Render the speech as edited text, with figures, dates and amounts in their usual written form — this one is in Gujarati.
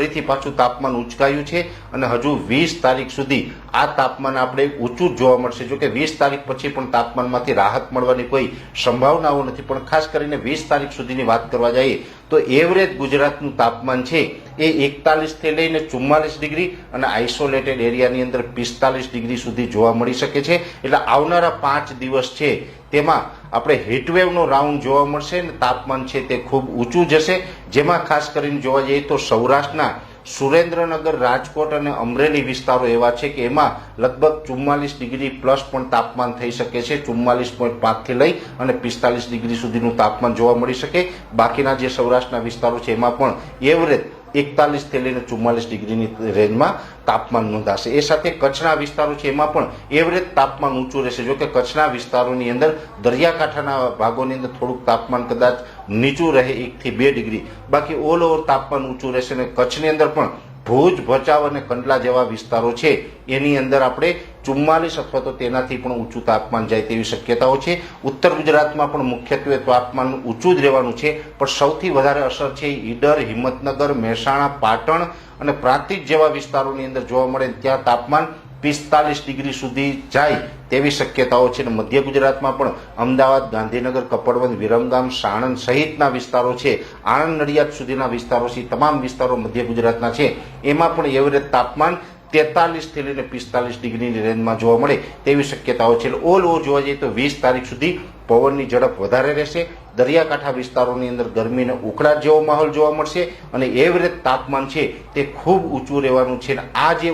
ફરીથી પાછું તાપમાન ઉંચકાયું છે અને હજુ 20 તારીખ સુધી આ તાપમાન આપણે ઊંચું જોવા મળશે. જો કે 20 તારીખ પછી પણ તાપમાનમાંથી રાહત મળવાની કોઈ સંભાવનાઓ નથી, પણ ખાસ કરીને 20 તારીખ સુધીની વાત કરવા જઈએ તો એવરેજ ગુજરાતનું તાપમાન છે એ 41 થી લઈને 44 ડિગ્રી અને આઇસોલેટેડ એરિયાની અંદર 45 ડિગ્રી સુધી જોવા મળી શકે છે. એટલે આવનારા 5 દિવસ છે તેમાં આપણે હીટવેવનો રાઉન્ડ જોવા મળશે અને તાપમાન છે તે ખૂબ ઊંચું જશે. જેમાં ખાસ કરીને જોવા જઈએ તો સૌરાષ્ટ્રના સુરેન્દ્રનગર, રાજકોટ અને અમરેલી વિસ્તારો એવા છે કે એમાં લગભગ 44 ડિગ્રી પ્લસ પણ તાપમાન થઈ શકે છે. 44.5 થી લઈ અને 45 ડિગ્રી સુધીનું તાપમાન જોવા મળી શકે. બાકીના જે સૌરાષ્ટ્રના વિસ્તારો છે એમાં પણ એવરેજ 41 થી લઈને 44 ડિગ્રીની રેન્જમાં તાપમાન નોંધાશે. એ સાથે કચ્છના વિસ્તારો છે એમાં પણ એવરેજ તાપમાન ઊંચું રહેશે. જો કે કચ્છના વિસ્તારોની અંદર દરિયાકાંઠાના ભાગોની અંદર થોડુંક તાપમાન કદાચ નીચું રહે 1 થી 2 ડિગ્રી, બાકી ઓલ ઓવર તાપમાન ઊંચું રહેશે. અને કચ્છની અંદર પણ ભુજ, ભચાઉ અને કંડલા જેવા વિસ્તારો છે એની અંદર આપણે 44 અથવા તો તેનાથી પણ ઊંચું તાપમાન જાય તેવી શક્યતાઓ છે. ઉત્તર ગુજરાતમાં પણ મુખ્યત્વે તાપમાન ઊંચું જ રહેવાનું છે, પણ સૌથી વધારે અસર છે ઈડર, હિંમતનગર, મહેસાણા, પાટણ અને પ્રાંતિજ જેવા વિસ્તારોની અંદર જોવા મળે. ત્યાં તાપમાન 45 ડિગ્રી સુધી જાય તેવી શક્યતાઓ છે. અને મધ્ય ગુજરાતમાં પણ અમદાવાદ, ગાંધીનગર, કપડવંજ, વિરમગામ, સાણંદ સહિતના વિસ્તારો છે, આણંદ, નડિયાદ સુધીના વિસ્તારો છે, તમામ વિસ્તારો મધ્ય ગુજરાતના છે એમાં પણ એવરેજ તાપમાન 43 થી લઈને 45 ડિગ્રીની રેન્જમાં જોવા મળે તેવી શક્યતાઓ છે. ઓલ ઓવર જોવા જઈએ તો 20 તારીખ સુધી પવનની ઝડપ વધારે રહેશે. દરિયાકાંઠા વિસ્તારોની અંદર ગરમીને ઉકળાટ જેવો માહોલ જોવા મળશે અને એવરેજ તાપમાન છે તે ખૂબ ઊંચું રહેવાનું છે. આ જે